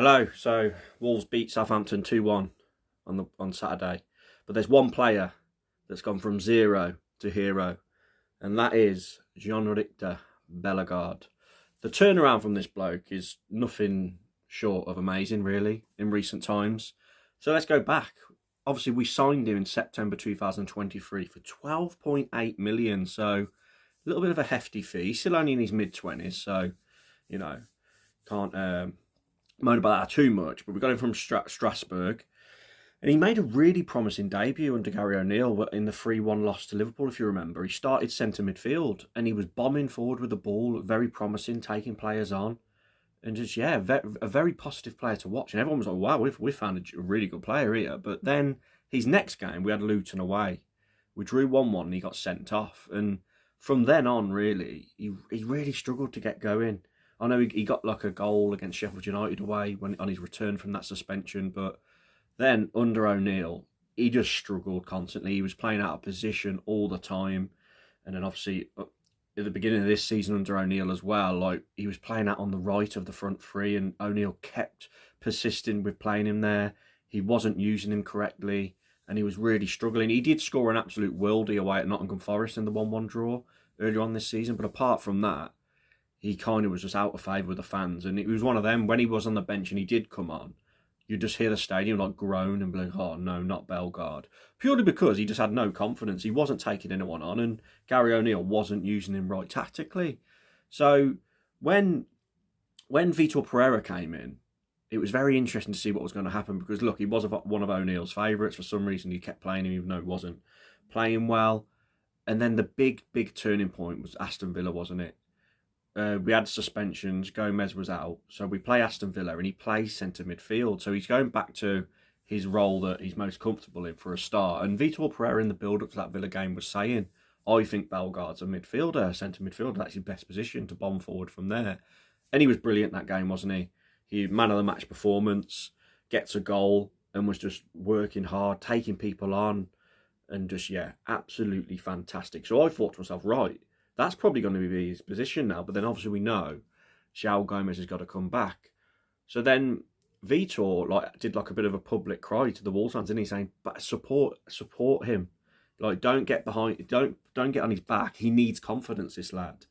Hello. So Wolves beat Southampton 2-1 on Saturday, but there's one player that's gone from zero to hero, and that is Jean-Ricner Bellegarde. The turnaround from this bloke is nothing short of amazing, really, in recent times. So let's go back. Obviously, we signed him in September 2023 for 12.8 million. So a little bit of a hefty fee. He's still only in his mid-20s, so you know can't moan about that too much. But we got him from Strasbourg. And he made a really promising debut under Gary O'Neill in the 3-1 loss to Liverpool, if you remember. He started centre midfield and he was bombing forward with the ball, very promising, taking players on. And just, yeah, a very positive player to watch. And everyone was like, wow, we've found a really good player here. But then his next game, we had Luton away. We drew 1-1 and he got sent off. And from then on, really, he really struggled to get going. I know he got like a goal against Sheffield United away on his return from that suspension, but then, under O'Neill, he just struggled constantly. He was playing out of position all the time. And then, obviously, at the beginning of this season under O'Neill as well, like he was playing out on the right of the front three, and O'Neill kept persisting with playing him there. He wasn't using him correctly, and he was really struggling. He did score an absolute worldie away at Nottingham Forest in the 1-1 draw earlier on this season, but apart from that, he kind of was just out of favour with the fans. And it was one of them, when he was on the bench and he did come on, you just hear the stadium like groan and be like, oh no, not Bellegarde. Purely because he just had no confidence. He wasn't taking anyone on, and Gary O'Neill wasn't using him right tactically. So when Vitor Pereira came in, it was very interesting to see what was going to happen, because look, he was one of O'Neill's favourites. For some reason, he kept playing him even though he wasn't playing well. And then the big turning point was Aston Villa, wasn't it? We had suspensions. Gomez was out, so we play Aston Villa, and he plays centre midfield. So he's going back to his role that he's most comfortable in for a start. And Vitor Pereira in the build-up to that Villa game was saying, "I think Bellegarde's a midfielder, centre midfielder. That's his best position to bomb forward from there." And he was brilliant that game, wasn't he? He man of the match performance, gets a goal, and was just working hard, taking people on, and just absolutely fantastic. So I thought to myself, right, that's probably going to be his position now. But then obviously we know João Gomez has got to come back. So then Vitor did a bit of a public cry to the Wolves fans, and he's saying, "But support him. Don't get behind, don't get on his back. He needs confidence, this lad."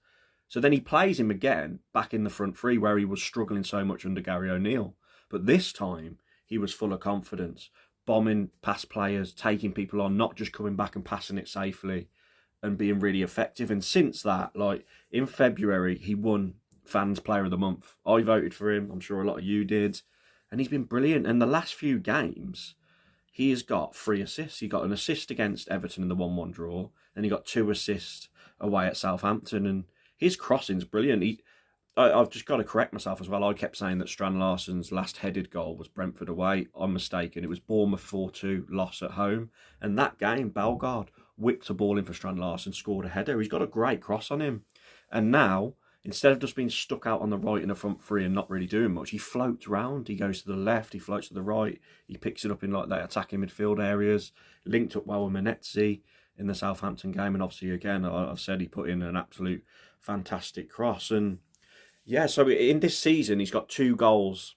So then he plays him again back in the front three where he was struggling so much under Gary O'Neill. But this time he was full of confidence, bombing past players, taking people on, not just coming back and passing it safely, and being really effective. And since that, in February, he won Fans Player of the Month. I voted for him. I'm sure a lot of you did. And he's been brilliant. And the last few games, he has got 3 assists. He got an assist against Everton in the 1-1 draw, and he got 2 assists away at Southampton. And his crossing's brilliant. I've just got to correct myself as well. I kept saying that Strand Larsen's last headed goal was Brentford away. I'm mistaken. It was Bournemouth 4-2 loss at home. And that game, Bellegarde whipped a ball in for Strand Larsen, scored a header. He's got a great cross on him. And now, instead of just being stuck out on the right in the front three and not really doing much, he floats round. He goes to the left, he floats to the right. He picks it up in the attacking midfield areas. Linked up well with Menezes in the Southampton game. And obviously, again, I've said he put in an absolute fantastic cross. And so in this season, he's got 2 goals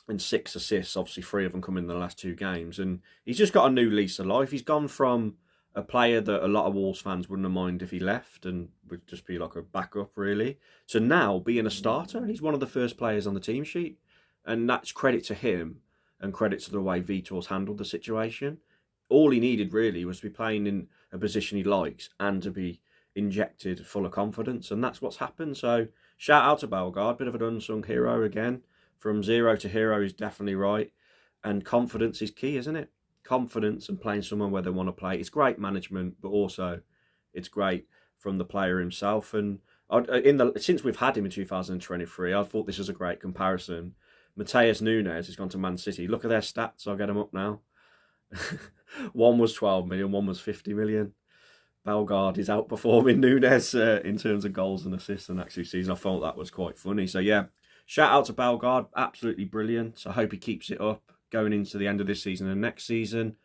and 6 assists. Obviously, 3 of them come in the last 2 games. And he's just got a new lease of life. He's gone from a player that a lot of Wolves fans wouldn't have minded if he left and would just be like a backup, really, to now being a starter. He's one of the first players on the team sheet. And that's credit to him and credit to the way Vitor's handled the situation. All he needed, really, was to be playing in a position he likes and to be injected full of confidence. And that's what's happened. So shout out to Bellegarde, bit of an unsung hero again. From zero to hero is definitely right. And confidence is key, isn't it? Confidence and playing someone where they want to play. It's great management, but also it's great from the player himself. And since we've had him in 2023, I thought this was a great comparison. Matheus Nunes has gone to Man City. Look at their stats. I'll get them up now. One was 12 million, one was 50 million. Bellegarde is outperforming Nunes in terms of goals and assists and actually season. I thought that was quite funny. So shout out to Bellegarde. Absolutely brilliant. I hope he keeps it up going into the end of this season and next season.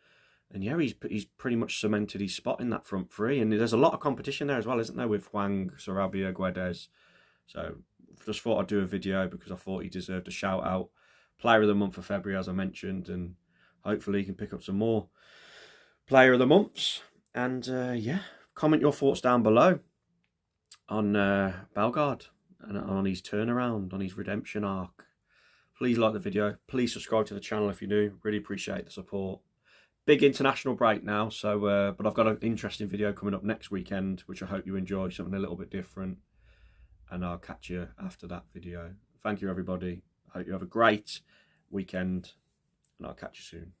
And he's pretty much cemented his spot in that front three. And there's a lot of competition there as well, isn't there, with Hwang, Sarabia, Guedes. So just thought I'd do a video because I thought he deserved a shout out. Player of the Month for February, as I mentioned, and hopefully you can pick up some more Player of the Months. And yeah, comment your thoughts down below on Bellegarde and on his turnaround, on his redemption arc. Please like the video. Please subscribe to the channel if you're new. Really appreciate the support. Big international break now, so but I've got an interesting video coming up next weekend, which I hope you enjoy, something a little bit different. And I'll catch you after that video. Thank you, everybody. I hope you have a great weekend, and I'll catch you soon.